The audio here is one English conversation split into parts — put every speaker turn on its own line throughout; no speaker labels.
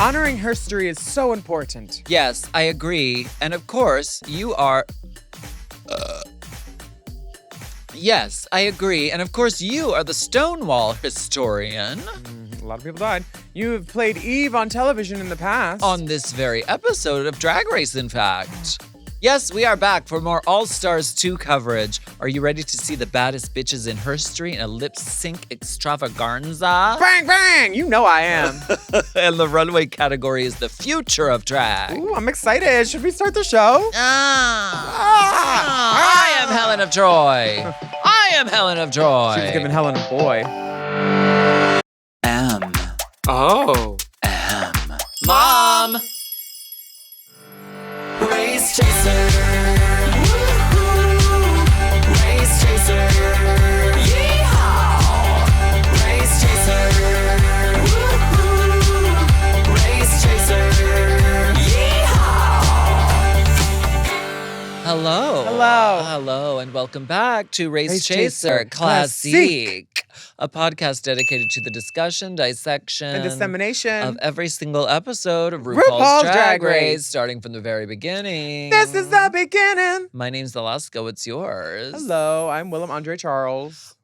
Honoring HERstory is so important.
Yes, I agree. And of course, you are... Yes, I agree. And of course, you are the Stonewall historian.
A lot of people died. You have played Eve on television in the past.
On this very episode of Drag Race, in fact. Yes, we are back for more All-Stars 2 coverage. Are you ready to see the baddest bitches in HERstory in a lip-sync extravaganza?
Bang, bang! You know I am.
And the runway category is the future of drag.
Ooh, I'm excited. Should we start the show?
I am Helen of Troy. I am Helen of Troy.
She's giving Helen a boy.
M.
Oh.
M. Mom!
Race chaser, woo-hoo. Race chaser, yeehaw. Race chaser, woo-hoo. Race chaser, yeehaw.
Hello.
Hello.
Hello, and welcome back to Race
Race
Chaser
Chaser
Classique, a podcast dedicated to the discussion, dissection,
And dissemination.
of every single episode of RuPaul's,
RuPaul's
Drag
Drag
Race,
Race.
starting from the very beginning.
This is the beginning.
My name's Alaska. What's yours?
Hello, I'm Willam Andre Charles.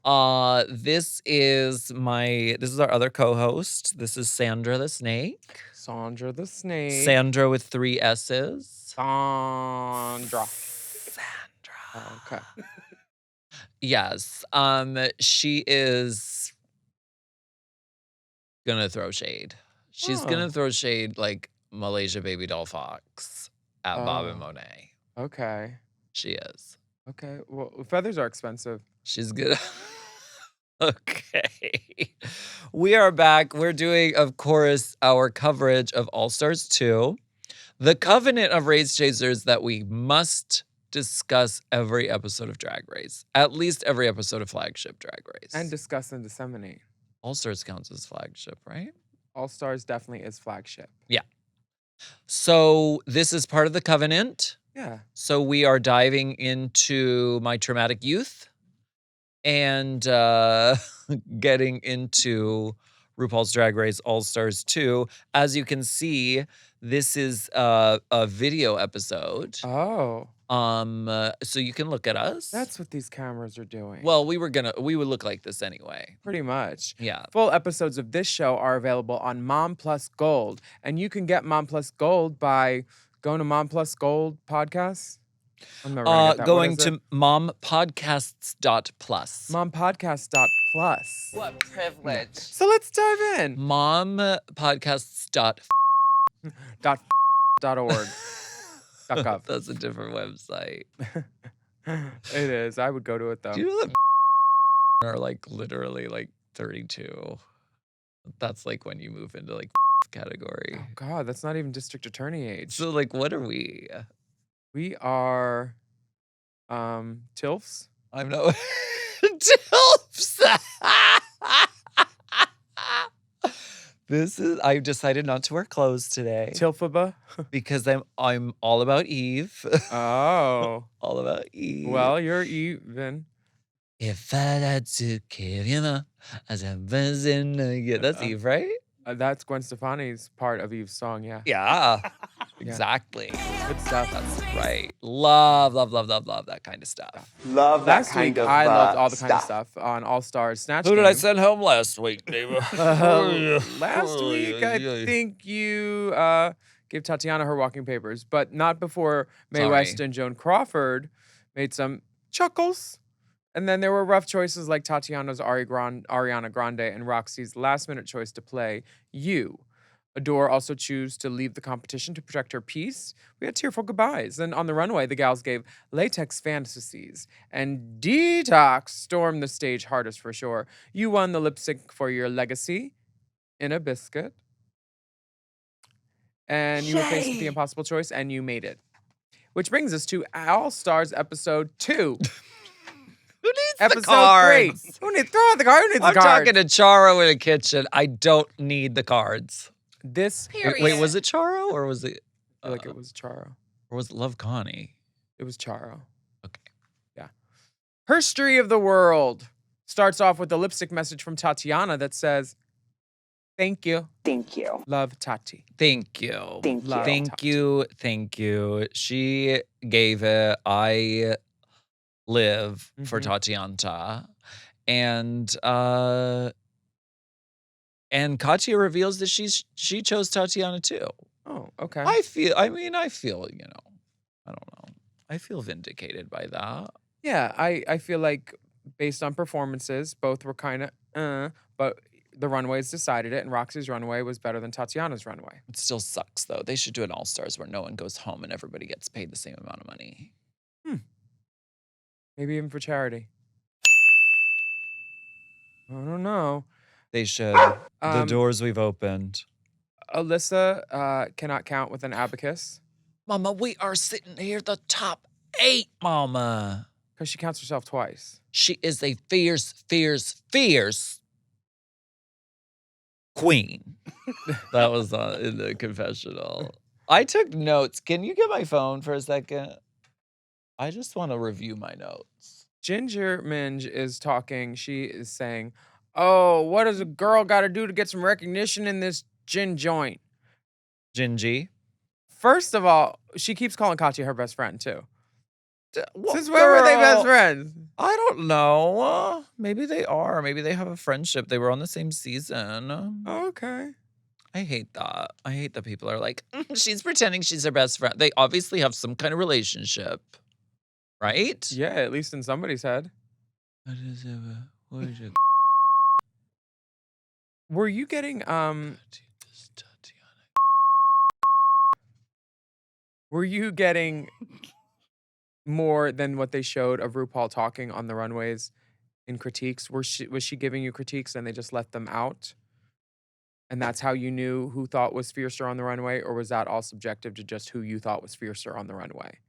This is our other co-host. This is Sandra the Snake.
Sandra the Snake.
Sandra with 3 S's.
Sandra.
Sandra.
Oh, okay.
Yes. She is gonna throw shade. She's gonna throw shade like Malaysia Baby Doll Fox at Bob and Monet.
Okay.
She is.
Okay. Well, feathers are expensive.
She's gonna. Okay. We are back. We're doing, of course, our coverage of All Stars 2. The covenant of Race Chasers that we must discuss every episode of Drag Race. At least every episode of Flagship Drag Race.
And discuss and disseminate.
All Stars counts as flagship, right?
All Stars definitely is flagship.
Yeah. So this is part of the covenant.
Yeah.
So we are diving into my traumatic youth and getting into RuPaul's Drag Race All Stars 2. As you can see, this is a video episode.
Oh.
So you can look at us.
That's what these cameras are doing.
Well, we would look like this anyway.
Pretty much.
Yeah.
Full episodes of this show are available on Mom Plus Gold. And you can get Mom Plus Gold by going to Mom Plus Gold podcast. I'm never gonna get that.
Going
What is
to
it?
mompodcasts.plus.
mompodcast.plus.
What privilege.
So let's dive in.
Mompodcasts.org.
.org. .gov.
That's a different website.
It is. I would go to it though.
Do you know that are like literally like 32? That's like when you move into like category.
Oh God, that's not even district attorney age.
So like what are we?
We are TILFs.
I'm no Tilps. I've decided not to wear clothes today
Tilfaba.
because I'm all about Eve.
Oh.
All about Eve.
Well, you're even.
If I had to give you my as I was in that's Eve, right?
That's Gwen Stefani's part of Eve's song, yeah.
Yeah. Exactly.
Good stuff.
That's right. Love that kind of stuff.
Love that
Last
kind
week,
of
I loved all the kind of
stuff.
stuff on All Stars Snatch
Who did I
Game.
send home last week, David?
Last week, I think you gave Tatiana her walking papers, but not before Mae
Sorry.
West and Joan Crawford made some chuckles. And then there were rough choices like Tatiana's Ariana Grande and Roxy's last-minute choice to play You. Adore also chose to leave the competition to protect her peace. We had tearful goodbyes. And on the runway, the gals gave latex fantasies. And Detox stormed the stage hardest for sure. You won the lip sync for your legacy in a biscuit. And you were faced with the impossible choice, and you made it. Which brings us to All Stars episode 2.
Who needs
Episode
the cards?
3. Who needs throw out the card? Who needs
I'm
the cards?
talking to Charo in a kitchen. I don't need the cards.
This.
Wait, was it Charo or was it?
I feel like it was Charo.
Or was it Love Connie?
It was Charo.
Okay.
Yeah. HERstory of the world starts off with a lipstick message from Tatiana that says, Thank you.
Thank you.
Love Tati.
Thank you.
Thank
Love
you.
Thank
Tati.
you. Thank you. She gave it. I live for
Mhm.
Tatiana. And Katya reveals that she chose Tatiana too.
Oh, okay.
I feel, I don't know. I feel vindicated by that.
Yeah, I feel like based on performances, both were kind of but the runways decided it, and Roxy's runway was better than Tatiana's runway.
It still sucks though. They should do an All-Stars where no one goes home and everybody gets paid the same amount of money.
Maybe even for charity. I don't know.
They should. The
Um,
doors we've opened.
Alyssa cannot count with an abacus
Mama, we are sitting here the top 8, Mama.
because she counts herself twice.
She is a fierce, fierce, fierce queen. That was in the confessional. I took notes. Can you get my phone for a second? I just want to review my notes.
Ginger Minge is talking. She is saying, "Oh, what does a girl got to do to get some recognition in this gin joint?"
Gingy.
First of all, she keeps calling Katya her best friend too.
What
Since when were they best
girl?
friends?
I don't know. Maybe they are. Maybe they have a friendship. They were on the same season.
Okay.
I hate that. I hate that people are like, she's pretending she's her best friend. They obviously have some kind of relationship, right?
Yeah, at least in somebody's head.
What is it?
Were you getting Were you getting more than what they showed of RuPaul talking on the runways in critiques? Was she giving you critiques and they just let them out? And that's how you knew who thought was fiercer on the runway, or was that all subjective to just who you thought was fiercer on the runway?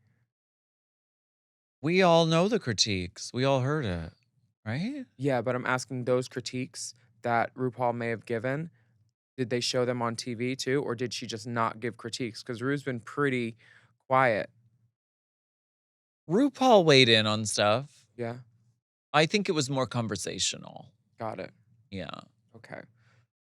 We all know the critiques. We all heard it, right?
Yeah, but I'm asking those critiques that RuPaul may have given, did they show them on TV too, or did she just not give critiques? Because Ru's been pretty quiet.
RuPaul weighed in on stuff.
Yeah,
I think it was more conversational.
got it.
Yeah.
Okay.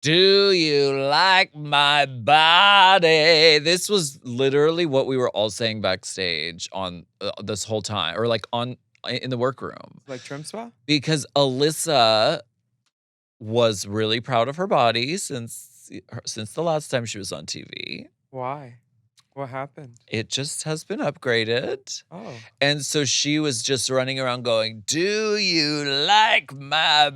Do you like my body? This was literally what we were all saying backstage on this whole time, or like in the workroom,
Like trim spa?
because Alyssa was really proud of her body since the last time she was on TV.
Why? What happened?
It just has been upgraded.
Oh.
And so she was just running around going, do you like my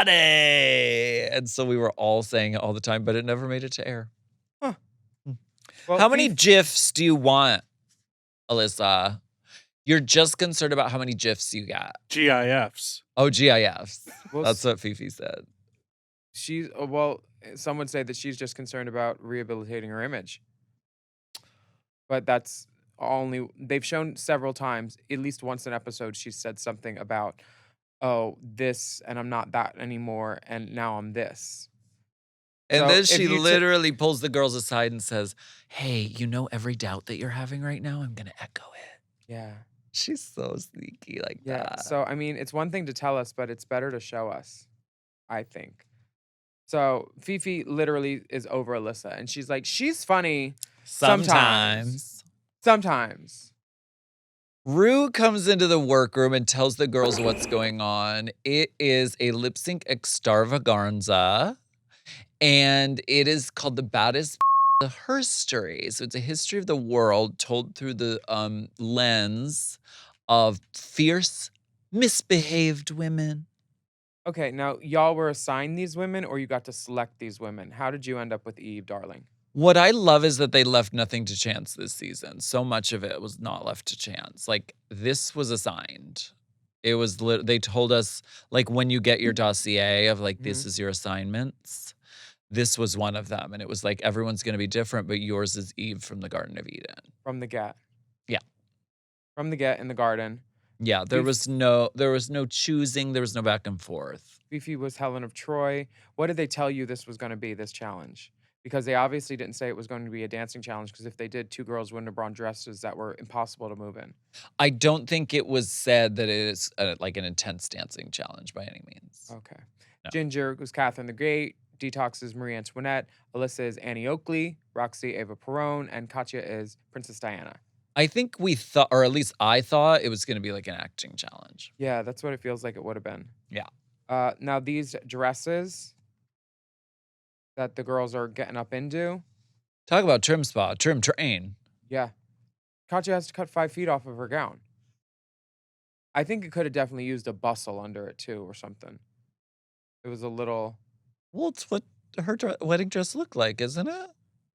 body? And so we were all saying it all the time, but it never made it to air.
Huh. Well,
How many
Fif-
GIFs do you want, Alyssa? You're just concerned about how many GIFs you got.
GIFs.
Oh, GIFs.
Well,
That's what Fifi said.
she's some would say that she's just concerned about rehabilitating her image. But that's only they've shown several times, at least once an episode, she said something about, oh, this and I'm not that anymore, and now I'm this.
And
So
then
if
she
you
literally pulls the girls aside and says, hey, you know every doubt that you're having right now? I'm going to echo it.
Yeah.
She's so sneaky like
Yeah.
that.
So I mean, it's one thing to tell us, but it's better to show us, I think. So Fifi literally is over Alyssa, and she's like, she's funny
Sometimes.
sometimes.
Rue comes into the workroom and tells the girls what's going on. It is a lip sync extravaganza, and it is called The Baddest the HERstory. So it's a history of the world told through the lens of fierce, misbehaved women.
Okay, now y'all were assigned these women, or you got to select these women? How did you end up with Eve, darling?
What I love is that they left nothing to chance this season. So much of it was not left to chance. Like, this was assigned. It was, they told us, like, when you get your dossier of, like, this is your assignments, this was one of them. And it was like, everyone's going to be different, but yours is Eve from the Garden of Eden.
From the get.
Yeah.
From the get in the garden.
Yeah, there was no choosing. There was no back and forth.
Fifi was Helen of Troy. What did they tell you this was going to be, this challenge? Because they obviously didn't say it was going to be a dancing challenge, because if they did, two girls wouldn't have brought dresses that were impossible to move in.
I don't think it was said that it is like an intense dancing challenge by any means.
Okay.
No.
Ginger was Catherine the Great. Detox is Marie Antoinette, Alyssa is Annie Oakley, Roxy Ava Perón, and Katya is Princess Diana.
I think we thought, or at least I thought, it was going to be like an acting challenge.
Yeah, that's what it feels like it would have been.
Yeah.
Now these dresses that the girls are getting up into.
Talk about trim spa, trim train.
Yeah. Katya has to cut 5 feet off of her gown. I think it could have definitely used a bustle under it too or something. It was a little...
Well, it's what her wedding dress looked like, isn't it?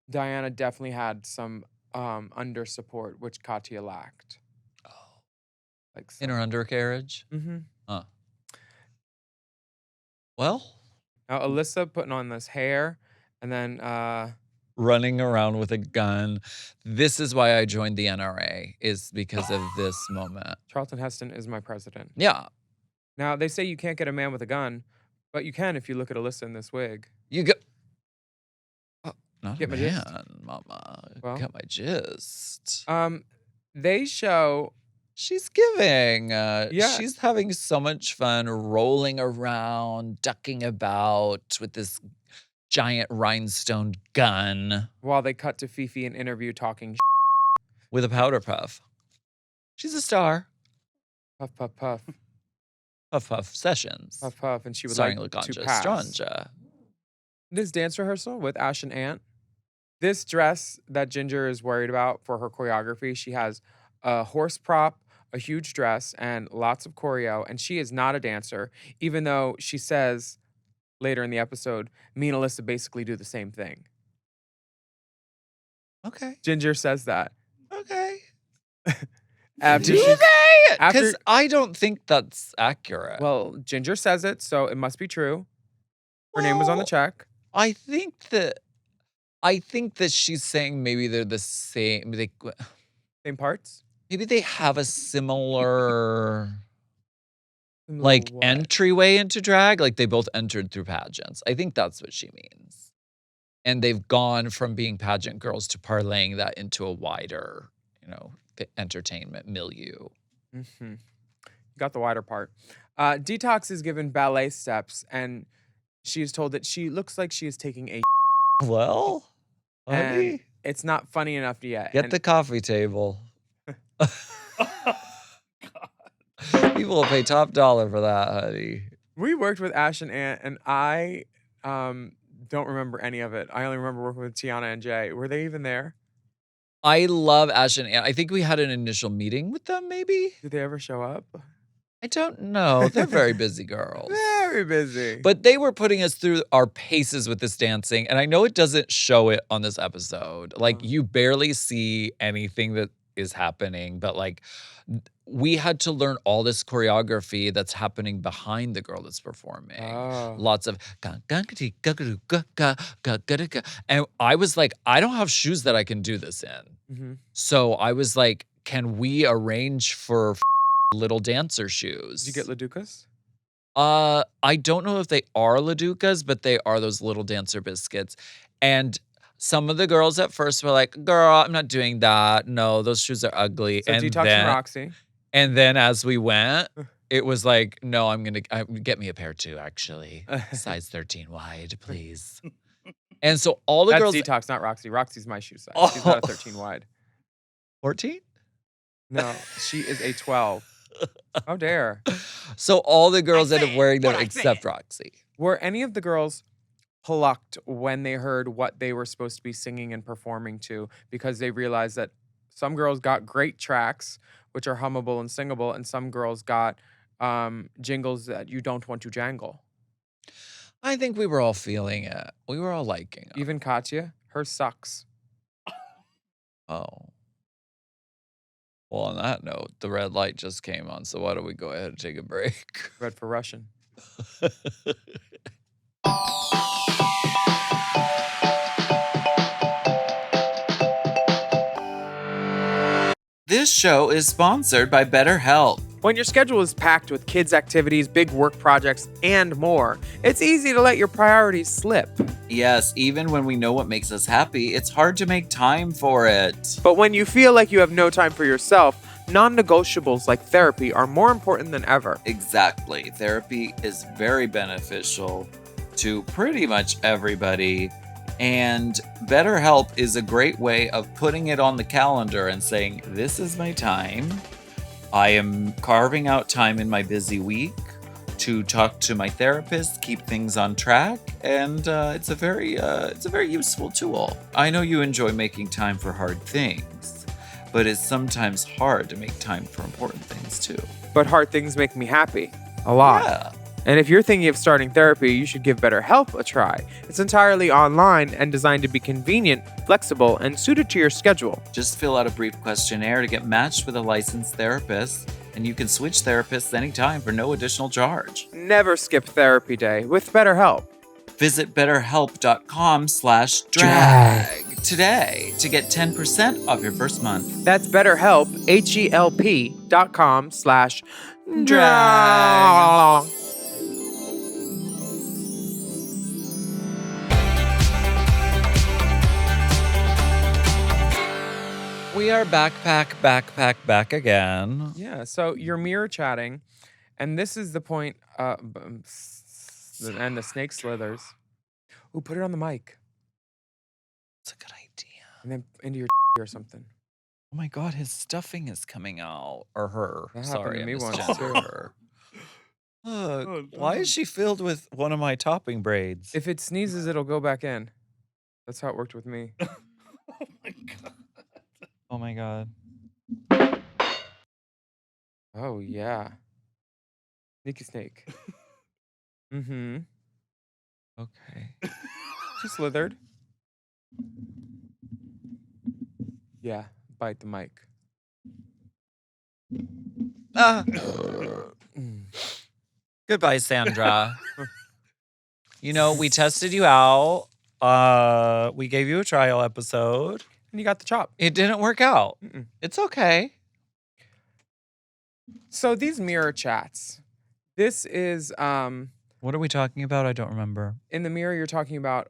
Diana definitely had some under support, which Katya lacked.
Oh.
Like
In her undercarriage?
Mm-hmm.
Huh. Well.
Now, Alyssa putting on this hair and then...
running around with a gun. This is why I joined the NRA, is because of this moment.
Charlton Heston is my president.
Yeah.
Now, they say you can't get a man with a gun, but you can if you look at Alyssa in this wig.
You go. Oh, not
Get
a
my gist?
man, mama.
Well.
Got my gist.
They show...
She's giving.
Yeah.
She's having so much fun rolling around, ducking about with this giant rhinestone gun.
While they cut to Fifi in interview talking
With a powder puff. She's a star.
puff, puff, puff,
Puff Puff Sessions.
puff, puff, and she would
Starring
like
LaConcha
to pass.
Stranja.
This dance rehearsal with Ash and Ant. This dress that Ginger is worried about for her choreography, she has a horse prop, a huge dress, and lots of choreo, and she is not a dancer, even though she says later in the episode, me and Alyssa basically do the same thing.
Okay.
Ginger says that.
Okay.
After
Do
she-
they?
after-
Because I don't think that's accurate.
Well, Ginger says it, so it must be true. Her name was on the
Well,
check.
I think that she's saying maybe they're the same.
Same parts.
Maybe they have a similar
Similar
like
what?
entryway into drag. Like they both entered through pageants. I think that's what she means. And they've gone from being pageant girls to parlaying that into a wider, entertainment milieu.
Mm-hmm. You got the wider part. Detox is given ballet steps, and she is told that she looks like she is taking a.
Well,
And
honey,
it's not funny enough yet.
get
and
the coffee table. People will pay top dollar for that, honey.
We worked with Ash and Ant, and I don't remember any of it. I only remember working with Tiana and Jay. Were they even there?
I love Ash and Ant. I think we had an initial meeting with them, maybe?
Did they ever show up?
I don't know. They're very busy girls.
Very busy.
But they were putting us through our paces with this dancing. And I know it doesn't show it on this episode. Like, you barely see anything that is happening. But, like, we had to learn all this choreography that's happening behind the girl that's performing.
Oh.
Lots of and I was like, I don't have shoes that I can do this in.
Mm-hmm.
So I was like, can we arrange for little dancer shoes?
Did you get Laducas?
I don't know if they are Laducas, but they are those little dancer biscuits. And some of the girls at first were like, girl, I'm not doing that. No, those shoes are ugly.
So Detox and Roxy.
And then as we went, it was like, no, I'm going to get me a pair too, actually. Size 13 wide, please. And so all the
That's
girls.
Detox, not Roxy. Roxy's my shoe size.
Oh.
She's not a 13 wide.
14?
No, she is a 12. How dare.
So all the girls ended up wearing them except Roxy.
Were any of the girls plucked when they heard what they were supposed to be singing and performing to, because they realized that some girls got great tracks, which are hummable and singable, and some girls got jingles that you don't want to jangle?
I think we were all feeling it. We were all liking it.
Even Katya, hers sucks.
Oh. Well, on that note, the red light just came on, so why don't we go ahead and take a break?
Red for Russian.
This show is sponsored by BetterHelp.
When your schedule is packed with kids' activities, big work projects, and more, it's easy to let your priorities slip.
Yes, even when we know what makes us happy, it's hard to make time for it.
But when you feel like you have no time for yourself, non-negotiables like therapy are more important than ever.
Exactly. Therapy is very beneficial. to pretty much everybody. And BetterHelp is a great way of putting it on the calendar and saying, this is my time. I am carving out time in my busy week to talk to my therapist, keep things on track, and it's a very useful tool. I know you enjoy making time for hard things, but it's sometimes hard to make time for important things too.
But hard things make me happy. A lot.
Yeah.
And if you're thinking of starting therapy, you should give BetterHelp a try. It's entirely online and designed to be convenient, flexible, and suited to your schedule.
Just fill out a brief questionnaire to get matched with a licensed therapist, and you can switch therapists anytime for no additional charge.
Never skip therapy day with BetterHelp.
Visit betterhelp.com/drag today to get 10% off your first month.
That's BetterHelp, HELP.com/drag.
We are back again.
Yeah, so you're mirror chatting, and this is the point, and the snake slithers. Ooh, put it on the mic,
It's a good idea.
and then into your or something.
Oh my God, his stuffing is coming out. Or her.
That happened
Sorry,
to
I
me once,
misgendered
too.
her. Look, why is she filled with one of my topping braids?
If it sneezes, it'll go back in. That's how it worked with me.
Oh my God.
Oh, yeah. Sneaky snake. Mm-hmm.
Okay.
She slithered. Yeah, bite the mic.
Ah.
Mm.
Goodbye, Sandra. You know, we tested you out. We gave you a trial episode.
And you got the chop.
It didn't work out.
Mm-mm.
It's okay.
So these mirror chats. This is
What are we talking about? I don't remember.
in the mirror. You're talking about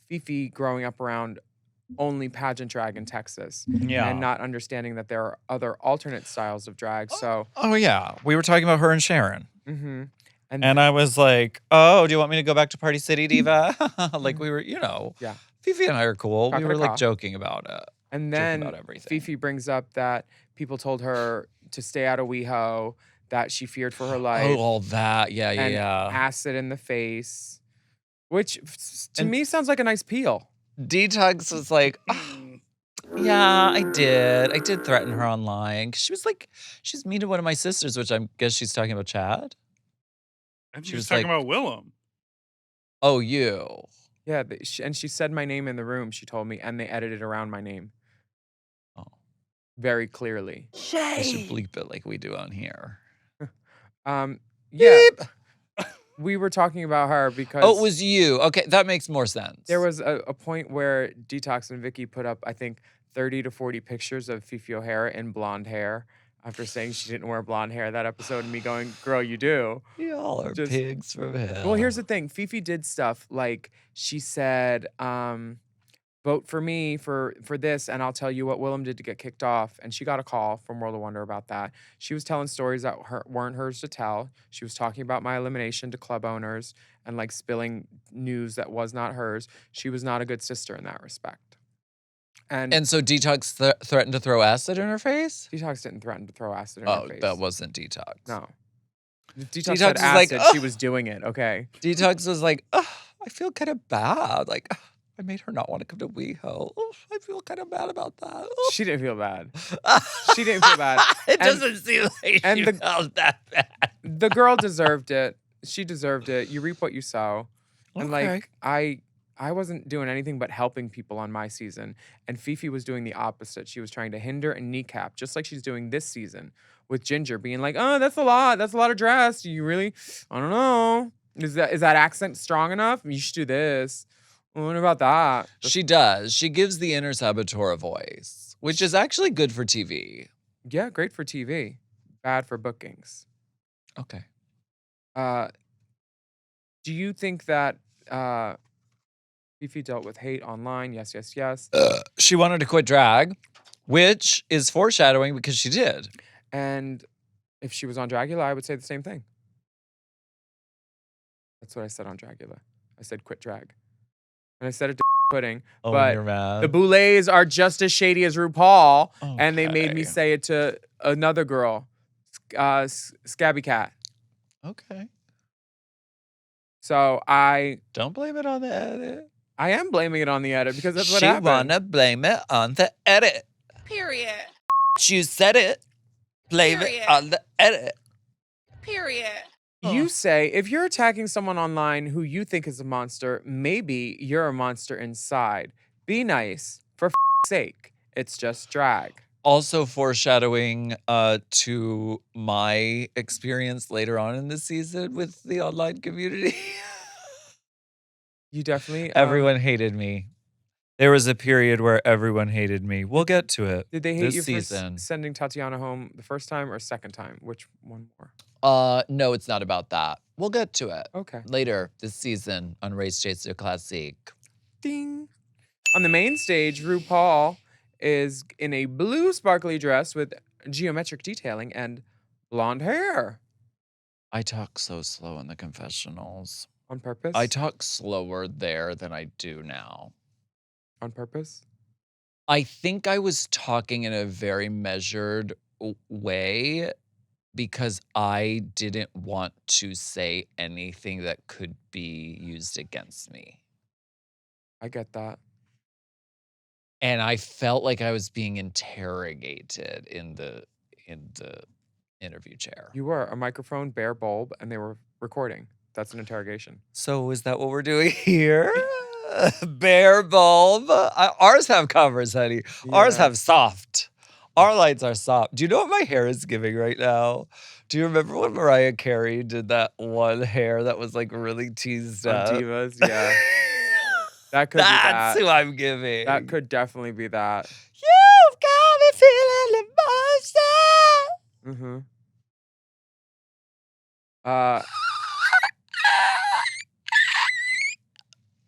Fifi growing up around only pageant drag in Texas,
Yeah.
and not understanding that there are other alternate styles of drag. So,
Oh, yeah. We were talking about her and Sharon.
mm-hmm.
And I was like, oh, do you want me to go back to Party City, Diva? Like we were,
Yeah.
Fifi and I are cool. We were like
Caw.
joking about it.
And
Joking
then
about everything.
Fifi brings up that people told her to stay out of WeHo, that she feared for her life,
Oh, all that. Yeah, yeah,
and
yeah.
acid in the face, which to
And-
me sounds like a nice peel.
Detox was like, yeah, I did. I did threaten her online. 'Cause she was like, she's mean to one of my sisters, which I guess she's talking about Chad.
And
She
she was
was
talking
like-
about Willam.
Oh, you.
Yeah, and she said my name in the room, she told me, and they edited around my name
Oh,
very clearly.
we should bleep it like we do on here.
Yeah,
Beep.
we were talking about her because
Oh, it was you. Okay, that makes more sense.
there was a point where Detox and Vicky put up, I think, 30 to 40 pictures of Fifi O'Hara in blonde hair after saying she didn't wear blonde hair that episode, and me going, girl, you do.
Y'all are
just-
pigs from hell.
Well, here's the thing. Fifi did stuff like she said, vote for me for this, and I'll tell you what Willam did to get kicked off. And she got a call from World of Wonder about that. She was telling stories that weren't hers to tell. She was talking about my elimination to club owners and like spilling news that was not hers. She was not a good sister in that respect.
And so Detox threatened to throw acid in her face?
Detox didn't threaten to throw acid in
Oh,
her face.
that wasn't Detox.
No. If
Detox
Detox said
was like,
acid, she
"Ugh."
was doing it, okay?
Detox was like, "Ugh, I feel kind of bad. Like, ugh, I made her not want to come to WeHo. Ugh, I feel kind of bad about that. Ugh."
She didn't feel bad. She didn't feel bad.
It
And-
doesn't seem like
and
she
the-
felt that bad.
The girl deserved it. She deserved it. You reap what you sow. And like I wasn't doing anything but helping people on my season. And Fifi was doing the opposite. She was trying to hinder and kneecap, just like she's doing this season with Ginger, being like, oh, that's a lot. That's a lot of dress. Do you really? I don't know. Is that accent strong enough? You should do this. What about that?
She does. She gives the inner saboteur a voice, which is actually good for TV.
Yeah, great for TV. Bad for bookings.
Okay.
Do you think that Fifi dealt with hate online? Yes, yes, yes.
She wanted to quit drag, which is foreshadowing because she did.
And if she was on Dragula, I would say the same thing. That's what I said on Dragula. I said quit drag. And I said it to pudding.
Oh,
but
you're mad.
the Boulets are just as shady as RuPaul. And they made me
Okay.
say it to another girl, Scabby Cat.
Okay.
So
Don't blame it on the edit.
I am blaming it on the edit because that's what
She
happened.
wanna blame it on the edit.
Period.
You said it. Blame it
Period.
on the edit.
Period.
You say if you're attacking someone online who you think is a monster, maybe you're a monster inside. Be nice. For sake. It's just drag.
Also foreshadowing to my experience later on in the season with the online community.
You definitely
Everyone hated me. There was a period where everyone hated me. We'll get to it.
Did they hate
this
you
season.
for sending Tatiana home the first time or second time? Which one more?
No, it's not about that. We'll get to it
Okay.
later this season on Race Chaser Classic.
Ding. On the main stage, RuPaul is in a blue sparkly dress with geometric detailing and blonde hair.
I talk so slow in the confessionals.
On purpose?
I talk slower there than I do now.
On purpose?
I think I was talking in a very measured way because I didn't want to say anything that could be used against me.
I get that.
And I felt like I was being interrogated in the interview chair.
You were a microphone, bare bulb, and they were recording. That's an interrogation.
So is that what we're doing here? Bare bulb. Ours have covers, honey. Ours
Yeah.
have soft. Our lights are soft. Do you know what my hair is giving right now? Do you remember when Mariah Carey did that one hair that was like really teased
On
up?
Divas, yeah. That could be that.
That's who I'm giving.
That could definitely be that.
You've got me feeling emotion.
Mm-hmm.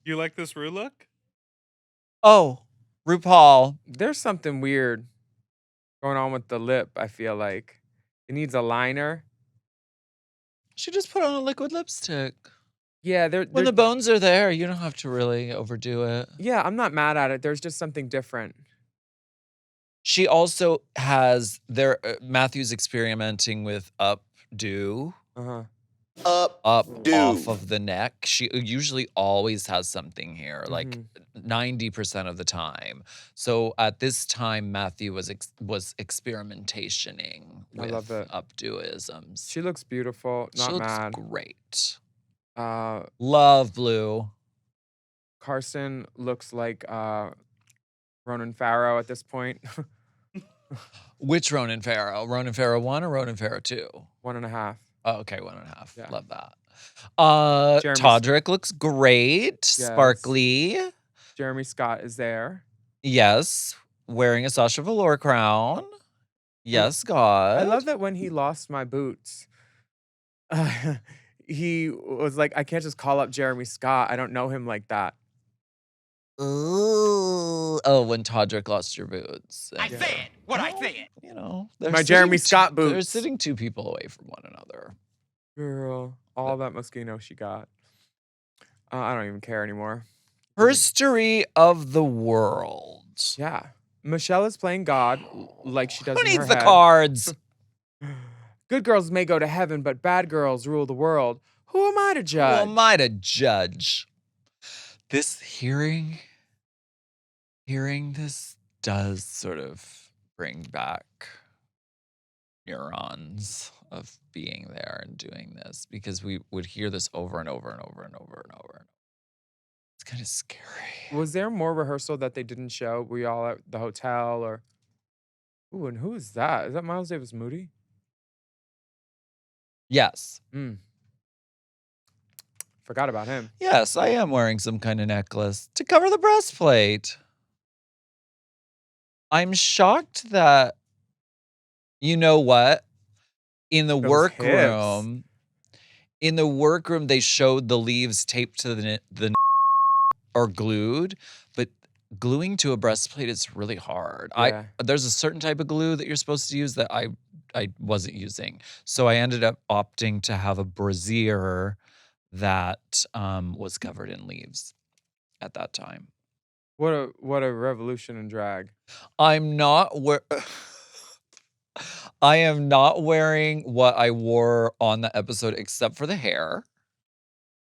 You like this Rue look?
Oh, RuPaul.
There's something weird going on with the lip, I feel like. It needs a liner.
She just put on a liquid lipstick.
Yeah,
When the bones are there, you don't have to really overdo it.
yeah, I'm not mad at it. There's just something different.
She also has Matthew's experimenting with updo.
Uh-huh.
Up
Updo.
off of the neck. She usually always has something here, like
Mhm.
90% of the time. So at this time, Matthew was experimentationing
I
with
love it.
updoisms.
She looks beautiful.
She
Not
looks
mad.
great.
Uh,
Love blue.
Carson looks like Ronan Farrow at this point.
Which Ronan Farrow? Ronan Farrow 1 or Ronan Farrow 2?
1.5.
Oh, okay, 1.5.
Yeah.
Love that.
Jeremy's-
Todrick looks great.
Yes.
Sparkly.
Jeremy Scott is there.
Yes. Wearing a Sasha Velour crown. Yes, God.
I love that when he lost my boots, he was like, I can't just call up Jeremy Scott. I don't know him like that.
Ooh. Oh, when Todrick lost your boots.
I
And,
said what I said.
you know, they're
My Jeremy
sitting
Scott
They're
boots.
sitting two people away from one another.
Girl, all that Moschino she got. I don't even care anymore.
HERstory of the world.
Yeah. Michelle is playing God like she does
Who
in her
needs the
head.
cards?
Good girls may go to heaven, but bad girls rule the world. Who am I to
Who
judge?
am I to judge? This hearing this does sort of bring back neurons of being there and doing this because we would hear this over and over and over and over and over. It's kind of scary.
Was there more rehearsal that they didn't show? Were you all at the hotel or? Ooh, and who is that? Is that Miles Davis Moody?
Yes.
Forgot about him.
Yes, I am wearing some kind of necklace to cover the breastplate. I'm shocked that, you know what? In the
Those
workroom, they showed the leaves taped to the or glued, but gluing to a breastplate is really hard.
Yeah.
There's a certain type of glue that you're supposed to use that I wasn't using. So I ended up opting to have a brassiere that was covered in leaves at that time.
What a revolution in drag.
I'm not I am not wearing what I wore on the episode except for the hair.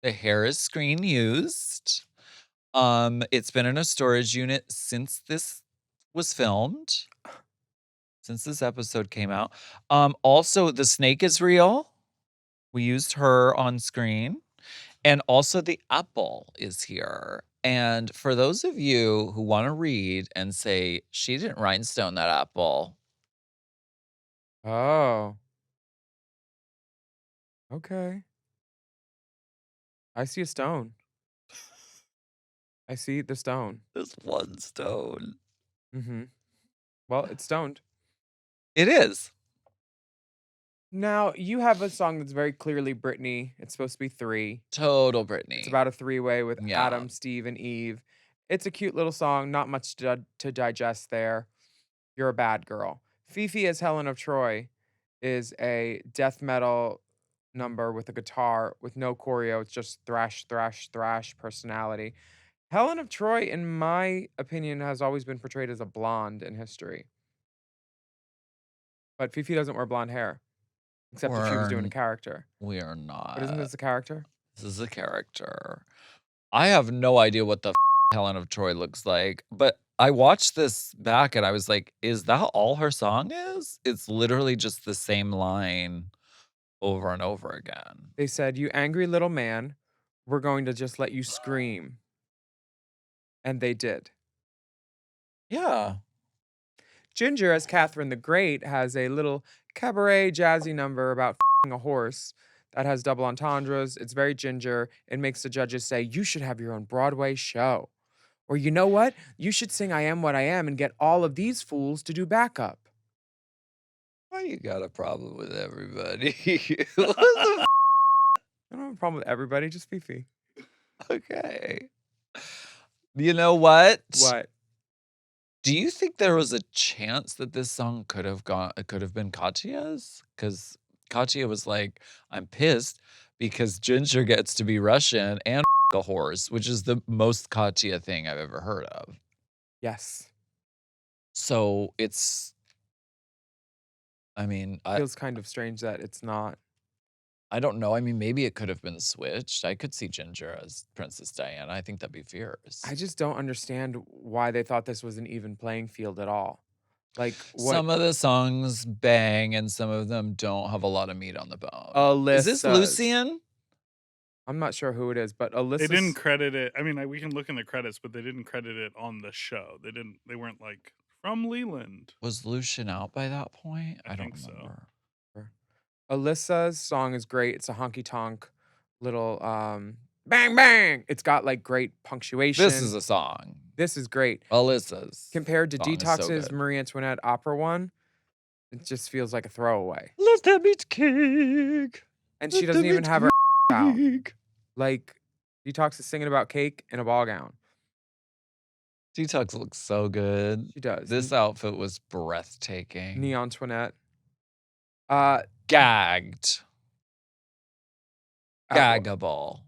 The hair is screen used. It's been in a storage unit since this was filmed. Since this episode came out. Also the snake is real. We used her on screen. And also the apple is here. And for those of you who want to read and say, she didn't rhinestone that apple.
Oh. Okay. I see a stone. I see the stone.
There's one stone.
Mm-hmm. Well, it's stoned.
It is.
Now, you have a song that's very clearly Britney. It's supposed to be 3.
Total Britney.
It's about a 3-way with
Yeah.
Adam, Steve, and Eve. It's a cute little song. Not much to digest there. You're a bad girl. Fifi as Helen of Troy is a death metal number with a guitar with no choreo. It's just thrash, thrash, thrash personality. Helen of Troy, in my opinion, has always been portrayed as a blonde in history. But Fifi doesn't wear blonde hair. Except if she was doing a character.
We are not.
But isn't this a character?
This is a character. I have no idea what the Helen of Troy looks like, but I watched this back and I was like, is that all her song is? It's literally just the same line over and over again.
They said, "You angry little man, we're going to just let you scream." And they did.
Yeah.
Ginger, as Catherine the Great, has a little cabaret jazzy number about a horse that has double entendres. It's very Ginger. It makes the judges say, you should have your own Broadway show. Or you know what? You should sing I Am What I Am and get all of these fools to do backup.
Why you got a problem with everybody?
I don't have a problem with everybody, just Fifi.
Okay. You know what?
What?
Do you think there was a chance that this song could have been Katya's? Because Katya was like, I'm pissed because Ginger gets to be Russian and a horse, which is the most Katya thing I've ever heard of.
Yes.
So it's, I mean,
Feels kind of strange that it's not.
I don't know. I mean, maybe it could have been switched. I could see Ginger as Princess Diana. I think that'd be fierce.
I just don't understand why they thought this was an even playing field at all. Like, what?
Some of the songs bang and some of them don't have a lot of meat on the bone.
Alyssa's.
Is this Lucian?
I'm not sure who it is, but Alyssa.
They didn't credit it. I mean, we can look in the credits, but they didn't credit it on the show. They weren't like from Leland.
Was Lucian out by that point?
I
don't
think so.
remember.
Alyssa's song is great. It's a honky tonk little bang bang. It's got like great punctuation.
This is a song.
This is great.
Alyssa's.
Compared to
song is so
Detox's
good.
Marie Antoinette opera one, it just feels like a throwaway.
Let them eat cake.
And she doesn't even have her out. Like, Detox is singing about cake in a ball gown.
Detox looks so good.
She does.
This outfit was breathtaking.
Neon Antoinette.
Gagged.
At
Gaggable.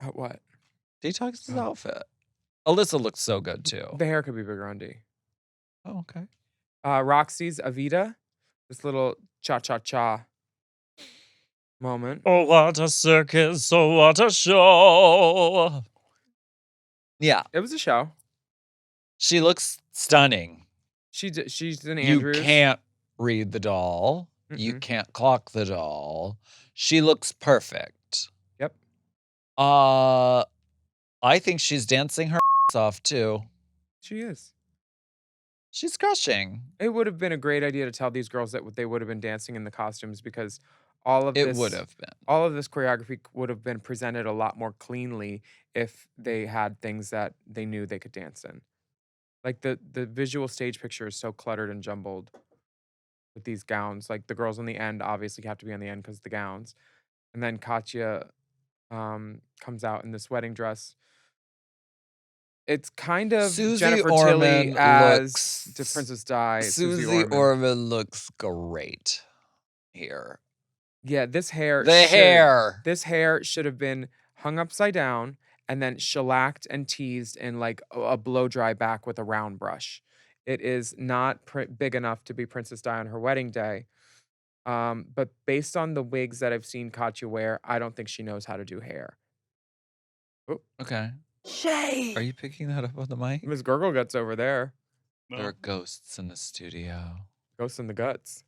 At what?
Detox's outfit. Alyssa looks so good too.
The hair could be bigger on D.
Oh, okay.
Roxy's Avita. This little cha-cha-cha moment.
Oh, what a circus. Oh, what a show. Yeah.
It was a show.
She looks stunning.
She's an
You
Andrews.
can't read the doll. You
Mm-mm.
can't clock the doll. She looks perfect.
Yep.
I think she's dancing her off too.
She is.
She's crushing.
It would have been a great idea to tell these girls that they would have been dancing in the costumes because all of
It
this
would have been.
all of this choreography would have been presented a lot more cleanly if they had things that they knew they could dance in. Like the visual stage picture is so cluttered and jumbled with these gowns. Like the girls on the end obviously have to be on the end because of the gowns. And then Katya comes out in this wedding dress. It's kind of
Susie
Jennifer
Orman
Tilly as
looks-
to Princess Di.
Susie Orman looks great here.
Yeah, this hair.
The hair.
This hair should have been hung upside down, and then shellacked and teased in like a blow dry back with a round brush. It is not big enough to be Princess Di on her wedding day. But based on the wigs that I've seen Katya wear, I don't think she knows how to do hair. Oh,
Okay.
Shay!
Are you picking that up on the mic?
Miss Gurgle Guts over there.
No.
There are ghosts in the studio.
Ghosts in the guts.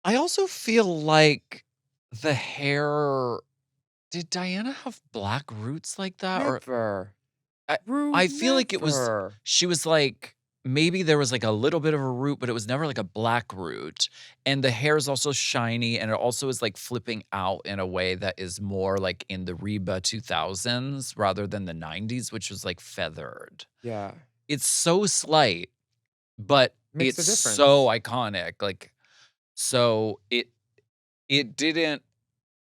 I also feel like the hair. Did Diana have black roots like that? Or
Never.
I-
Rue,
I feel like it was-
never.
she was like, maybe there was like a little bit of a root, but it was never like a black root. And the hair is also shiny, and it also is like flipping out in a way that is more like in the Reba 2000s rather than the 90s, which was like feathered.
Yeah.
It's so slight, but
Makes a
it's
difference.
so iconic. Like, so it didn't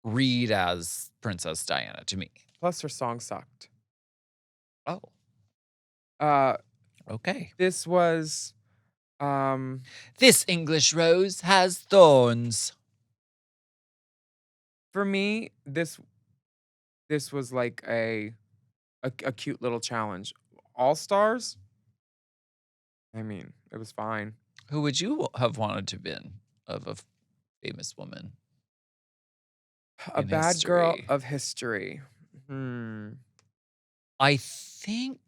read as Princess Diana to me.
Plus her song sucked.
Oh,
Uh,
okay.
this was
This English rose has thorns.
for me, this was like a cute little challenge. All Stars? I mean, it was fine.
Who would you have wanted to been of a famous woman?
A
In
bad girl
history.
of history.
I think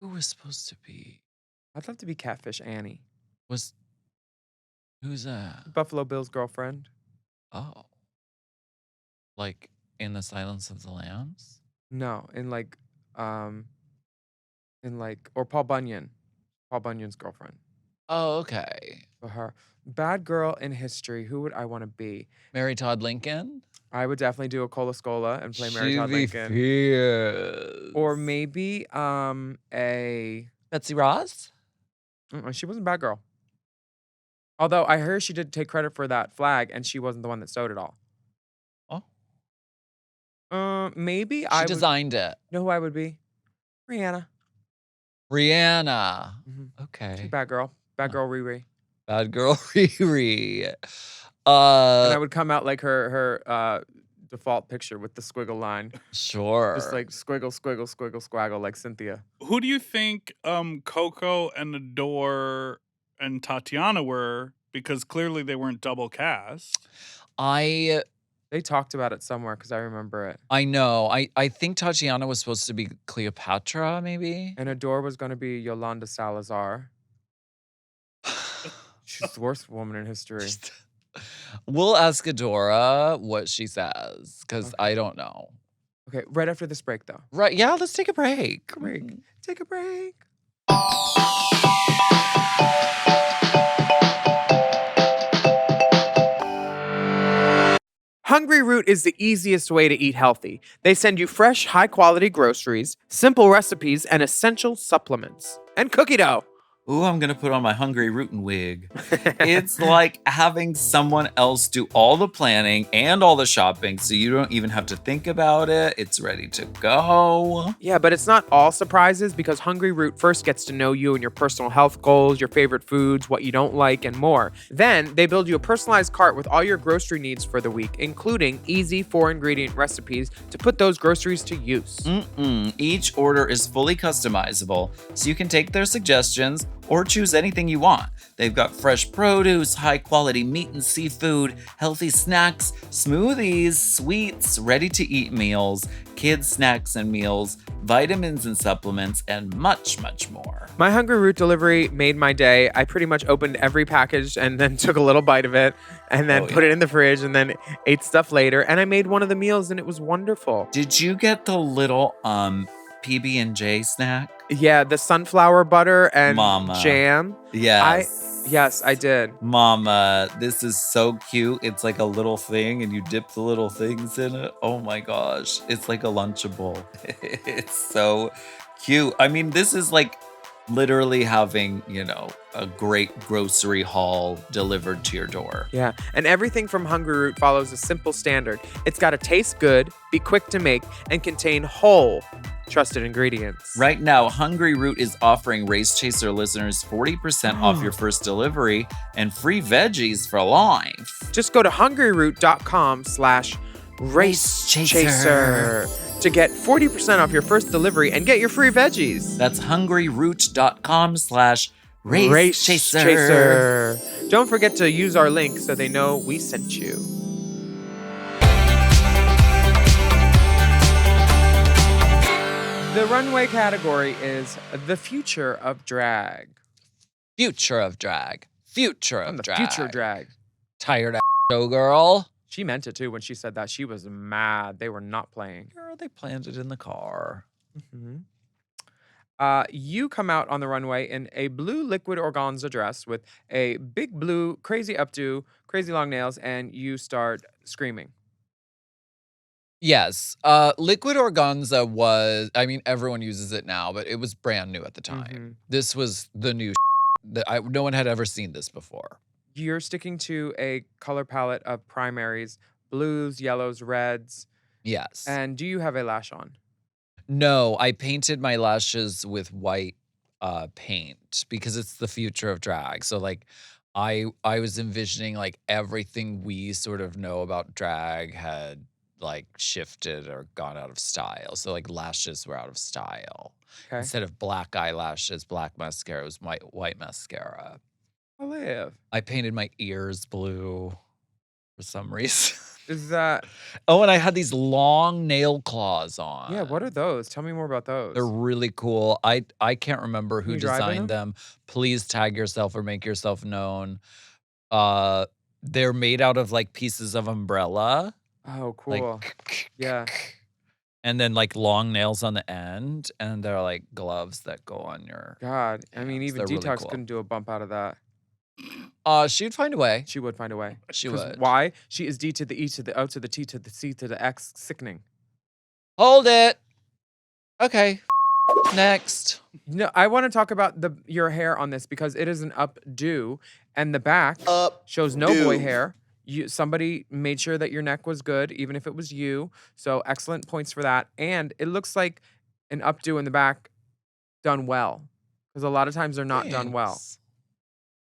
who was supposed to be
I'd love to be Catfish Annie.
was who's that?
Buffalo Bill's girlfriend.
Oh, like in the Silence of the Lambs.
No, or Paul Bunyan. Paul Bunyan's girlfriend.
Oh, okay.
For her. Bad girl in history. Who would I want to be?
Mary Todd Lincoln.
I would definitely do a Cola Scola and play Mary
She'd
Todd
be
Lincoln.
fierce.
Or maybe a
Betsy Ross.
she wasn't a bad girl. Although I heard she did take credit for that flag and she wasn't the one that sewed it all. Maybe
She
I would
designed it.
know who I would be? Rihanna.
Rihanna.
Mhm.
Okay.
She's a bad girl. Bad girl Riri.
Bad girl Riri.
And I would come out like her default picture with the squiggle line.
Sure.
Just like squiggle, squiggle, squiggle, squaggle, like Cynthia.
Who do you think Coco and Adore and Tatiana were? Because clearly they weren't double cast.
They talked about it somewhere because I remember it.
I know. I think Tatiana was supposed to be Cleopatra, maybe.
And Adore was going to be Yolanda Salazar. She's the worst woman in history.
We'll ask Adora what she says, because
Okay.
I don't know.
Okay, right after this break, though.
Right? Yeah. Let's take a break.
Take a break. Hungry Root is the easiest way to eat healthy. They send you fresh, high-quality groceries, simple recipes, and essential supplements. And cookie dough.
Ooh, I'm gonna put on my hungry rootin' wig. It's like having someone else do all the planning and all the shopping so you don't even have to think about it. It's ready to go.
Yeah, but it's not all surprises because Hungry Root first gets to know you and your personal health goals, your favorite foods, what you don't like, and more. Then they build you a personalized cart with all your grocery needs for the week, including easy 4-ingredient recipes to put those groceries to use.
Each order is fully customizable, so you can take their suggestions or choose anything you want. They've got fresh produce, high-quality meat and seafood, healthy snacks, smoothies, sweets, ready-to-eat meals, kids' snacks and meals, vitamins and supplements, and much, much more.
My Hungry Root delivery made my day. I pretty much opened every package and then took a little bite of it and then put it in the fridge and then ate stuff later. And I made one of the meals and it was wonderful.
Did you get the little PB&J snack?
Yeah, the sunflower butter and
Mama.
jam.
Yes.
Yes, I did.
Mama, this is so cute. It's like a little thing and you dip the little things in it. Oh my gosh. It's like a Lunchable. It's so cute. I mean, this is like literally having, a great grocery haul delivered to your door.
Yeah, and everything from Hungry Root follows a simple standard. It's got to taste good, be quick to make, and contain whole, trusted ingredients.
Right now, Hungry Root is offering Race Chaser listeners 40% off your first delivery and free veggies for life.
Just go to hungryroot.com/racechaser to get 40% off your first delivery and get your free veggies.
That's hungryroot.com/race chaser.
Don't forget to use our link so they know we sent you. The runway category is the future of drag.
Future of drag. Future
I'm
of
the
drag.
future drag.
Tired ass showgirl.
She meant it too when she said that. She was mad. They were not playing.
Girl, they planned it in the car.
You come out on the runway in a blue liquid organza dress with a big blue crazy updo, crazy long nails, and you start screaming.
Yes. Liquid organza was, I mean, everyone uses it now, but it was brand new at the time. This was the new that no one had ever seen this before.
You're sticking to a color palette of primaries, blues, yellows, reds.
Yes.
And do you have a lash on?
No, I painted my lashes with white paint because it's the future of drag. So like I was envisioning like everything we sort of know about drag had like shifted or gone out of style. So like lashes were out of style.
Okay.
Instead of black eyelashes, black mascara, it was white mascara.
I live.
I painted my ears blue for some reason.
Is that?
Oh, and I had these long nail claws on.
Yeah, what are those? Tell me more about those.
They're really cool. I can't remember who
you drive in
designed them. Please tag yourself or make yourself known. They're made out of like pieces of umbrella.
Oh, cool.
Like,
yeah.
And then like long nails on the end, and they're like gloves that go on your.
God, I mean,
hands.
even
They're really
Detox
cool.
couldn't do a bump out of that.
She'd find a way.
She would find a way.
She
'Cause
would.
Why? She is D to the E to the O to the T to the C to the X. Sickening.
Hold it. Okay. Next.
No, I want to talk about your hair on this because it is an updo, and the back shows no boy hair. Somebody made sure that your neck was good, even if it was you. So excellent points for that. And it looks like an updo in the back done well, because a lot of times they're not done well.
Thanks.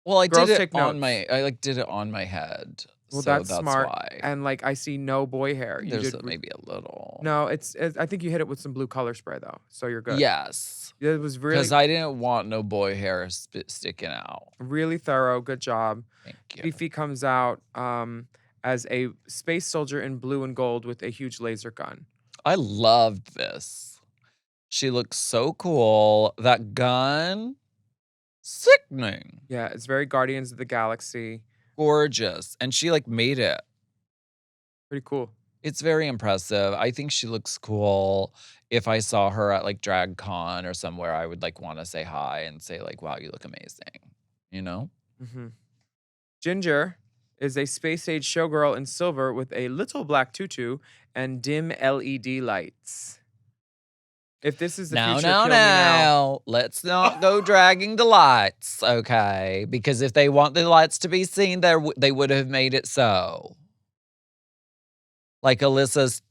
Well, I
Girls
did
take
it on
notes.
I did it on my head.
Well,
so
that's smart.
Why.
And like I see no boy hair.
There's maybe a little.
No, it's I think you hit it with some blue color spray though, so you're good.
Yes.
It was really
Because I didn't want no boy hair sticking out.
really thorough. Good job.
Thank you.
Fifi comes out as a space soldier in blue and gold with a huge laser gun.
I loved this. She looks so cool. That gun, sickening.
Yeah, it's very Guardians of the Galaxy.
Gorgeous. And she like made it.
Pretty cool.
It's very impressive. I think she looks cool. If I saw her at like Drag Con or somewhere, I would like want to say hi and say like, wow, you look amazing. You know?
Ginger is a space age showgirl in silver with a little black tutu and dim LED lights. If this is the future, kill me now.
Let's not go dragging the lights, okay? Because if they want the lights to be seen, they would have made it so. Like Alyssa's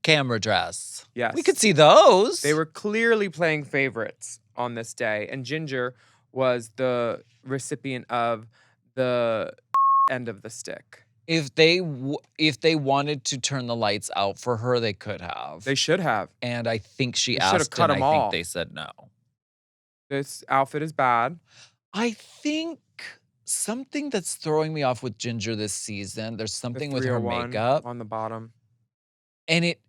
camera dress.
Yes.
We could see those.
They were clearly playing favorites on this day, and Ginger was the recipient of the end of the stick.
If they wanted to turn the lights out for her, they could have.
They should have.
And I think she
They should've
asked,
cut
and
'em
I
all.
think they said no.
This outfit is bad.
I think something that's throwing me off with Ginger this season, there's
The
something with her
301
makeup,
on the bottom.
and it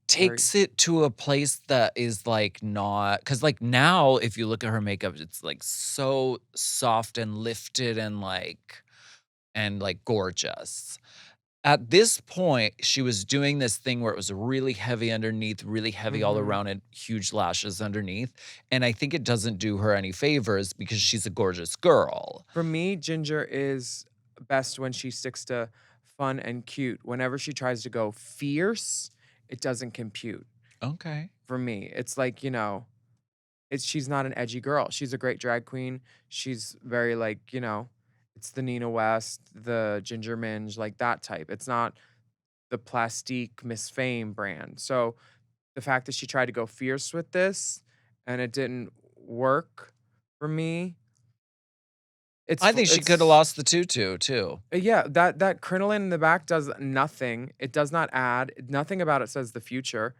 takes it to a place that is like not, because like now if you look at her makeup, it's like so soft and lifted and like gorgeous. At this point, she was doing this thing where it was really heavy underneath, really heavy all around, and huge lashes underneath. And I think it doesn't do her any favors because she's a gorgeous girl.
For me, Ginger is best when she sticks to fun and cute. Whenever she tries to go fierce, it doesn't compute.
Okay.
For me, it's like, she's not an edgy girl. She's a great drag queen. She's very like, it's the Nina West, the Ginger Minge, like that type. It's not the Plastique Miss Fame brand. So the fact that she tried to go fierce with this and it didn't work for me.
I think she could have lost the tutu too.
Yeah, that crinoline in the back does nothing. It does not add. Nothing about it says the future.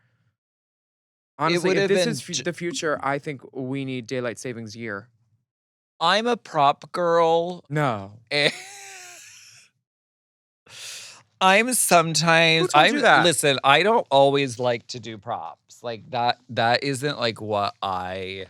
Honestly,
would
if
have
this
been
is the future, I think we need daylight savings year.
I'm a prop girl.
No.
I'm sometimes
Who told you that?
listen, I don't always like to do props. Like that isn't like what I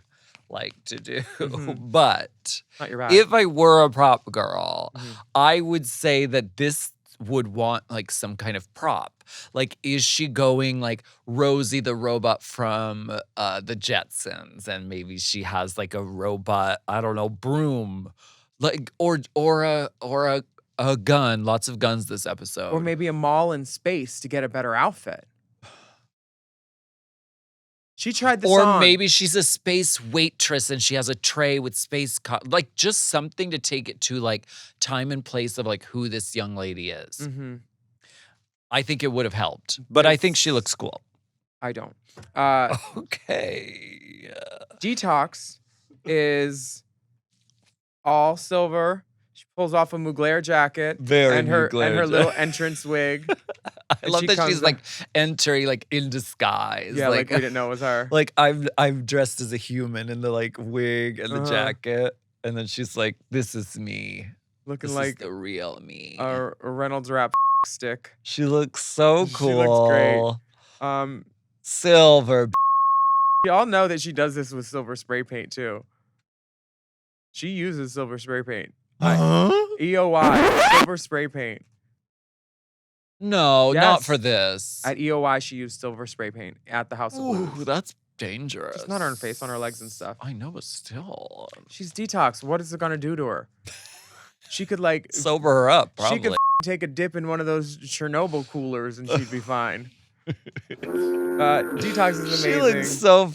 like to do.
Mhm.
But
Not your bag.
if I were a prop girl,
Mhm.
I would say that this would want like some kind of prop. Like, is she going like Rosie the robot from the Jetsons, and maybe she has like a robot, I don't know, broom, like or a gun. Lots of guns this episode.
Or maybe a mall in space to get a better outfit. She tried this
Or
on.
maybe she's a space waitress and she has a tray with space, like just something to take it to like time and place of like who this young lady is.
Mhm.
I think it would have helped, but I think she looks cool.
I don't.
Okay.
Detox is all silver. She pulls off a Mugler jacket
Very
and her
Mugler
little entrance wig.
I
And
love
she
that
comes
she's like entering like in disguise.
Yeah, like we didn't know it was her.
Like I'm dressed as a human in the like wig and the jacket, and then she's like, "This is me.
Looking
This
like
is the real me."
a Reynolds wrap stick.
She looks so cool.
She looks great.
Silver.
We all know that she does this with silver spray paint too. She uses silver spray paint. EOI, silver spray paint.
No, not
Yes.
for this.
At EOI, she used silver spray paint at the House of
Ooh,
Blues.
that's dangerous.
Just not on her face, on her legs and stuff.
I know, but still.
She's Detox. What is it gonna do to her? She could like
Sober her up,
She could
probably.
take a dip in one of those Chernobyl coolers and she'd be fine. Detox is amazing.
She looks so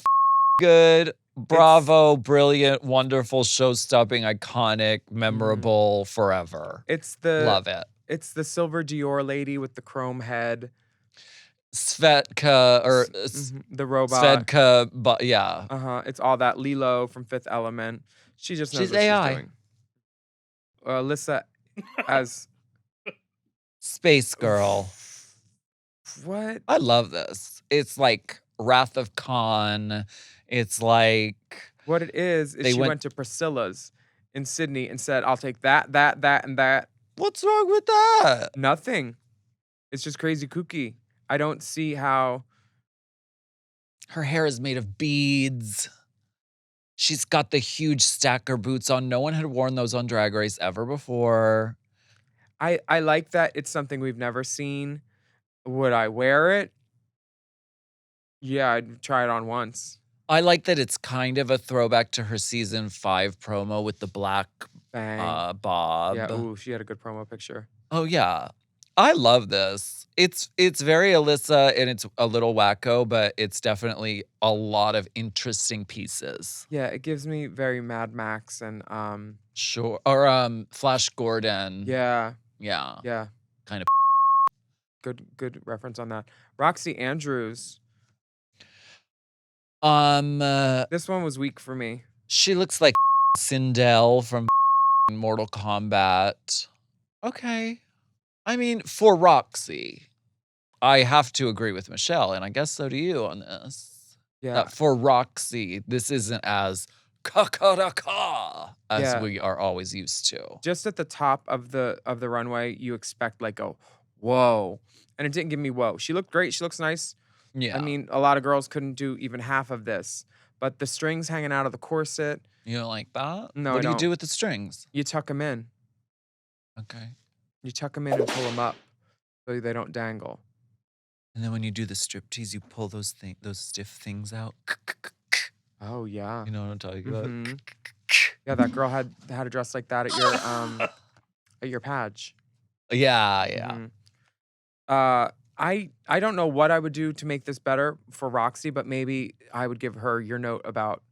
good. Bravo, brilliant, wonderful, show-stopping, iconic, memorable, forever.
It's the
Love it.
It's the silver Dior lady with the chrome head.
Svetka or
The robot.
Svedka, but yeah.
It's all that Lilo from Fifth Element. She just knows
She's
what
AI.
she's doing. Alyssa as
Space Girl.
what?
I love this. It's like Wrath of Khan. It's like
What it is
They
she
went-
went to Priscilla's in Sydney and said, "I'll take that, that, that, and that."
what's wrong with that?
Nothing. It's just crazy kooky. I don't see how.
Her hair is made of beads. She's got the huge stacker boots on. No one had worn those on Drag Race ever before.
I like that it's something we've never seen. Would I wear it? Yeah, I'd try it on once.
I like that it's kind of a throwback to her season 5 promo with the black
Bang.
bob.
Yeah, ooh, she had a good promo picture.
Oh yeah. I love this. It's very Alyssa and it's a little wacko, but it's definitely a lot of interesting pieces.
Yeah, it gives me very Mad Max and
Sure. Or Flash Gordon.
yeah,
Yeah.
yeah.
Kind of.
Good reference on that. Roxy Andrews. This one was weak for me.
She looks like Sindel from Mortal Kombat. Okay. I mean, for Roxy, I have to agree with Michelle, and I guess so do you on this.
Yeah.
That for Roxy, this isn't as kakaraka as
Yeah.
we are always used to.
Just at the top of the runway, you expect like a whoa. And it didn't give me whoa. She looked great. She looks nice.
Yeah.
I mean, a lot of girls couldn't do even half of this. But the strings hanging out of the corset,
you don't like that?
No,
What
I
do you
don't.
do with the strings?
you tuck them in.
Okay.
You tuck them in and pull them up so they don't dangle.
And then when you do the striptease, you pull those stiff things out.
Oh yeah.
You know what I'm talking about?
Mhm. Yeah, that girl had a dress like that at your Page.
Yeah, yeah.
Mhm. I don't know what I would do to make this better for Roxy, but maybe I would give her your note about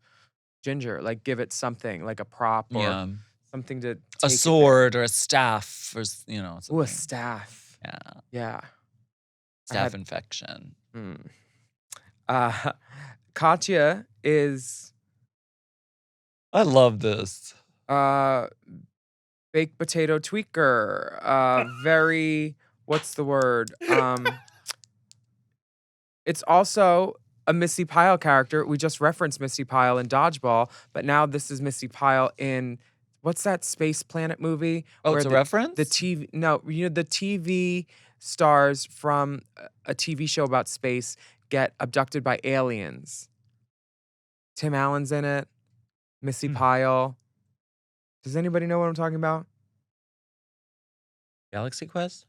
Ginger. Like give it something, like a prop or
Yeah.
something to
A
take it there.
sword or a staff or
Ooh, a
something.
staff.
Yeah.
Yeah.
Staph
had-
infection.
Katya is
I love this.
baked potato tweaker. Very, what's the word? It's also a Missy Pyle character. We just referenced Missy Pyle in Dodgeball, but now this is Missy Pyle in what's that Space Planet movie?
Oh,
where
it's a
the
reference?
TV, no, the TV stars from a TV show about space get abducted by aliens. Tim Allen's in it. Missy Pyle. Does anybody know what I'm talking about?
Galaxy Quest?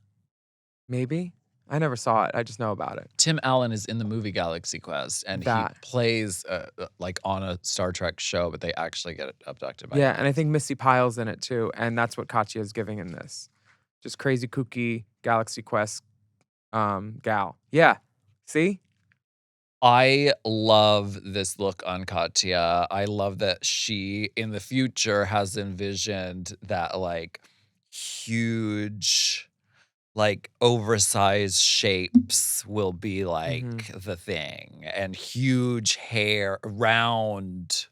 Maybe. I never saw it. I just know about it.
Tim Allen is in the movie Galaxy Quest, and
That.
he plays like on a Star Trek show, but they actually get abducted by
Yeah, and I think Missy Pyle's in it too, and that's what Katya is giving in this. Just crazy kooky Galaxy Quest gal. Yeah. See?
I love this look on Katya. I love that she, in the future, has envisioned that like huge, like oversized shapes will be like the thing, and huge hair, round.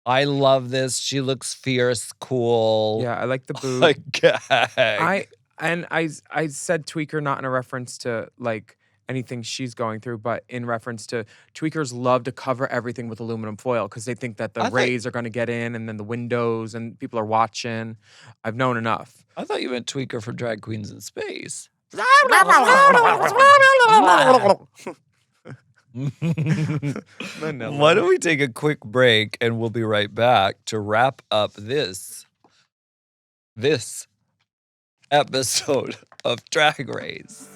I love this. She looks fierce, cool.
Yeah, I like the boob.
Like gag.
I said tweaker not in a reference to like anything she's going through, but in reference to tweakers love to cover everything with aluminum foil because they think that the rays are going to get in, and then the windows and people are watching. I've known enough.
I thought you meant tweaker for drag queens in space. Why don't we take a quick break and we'll be right back to wrap up this episode of Drag Race.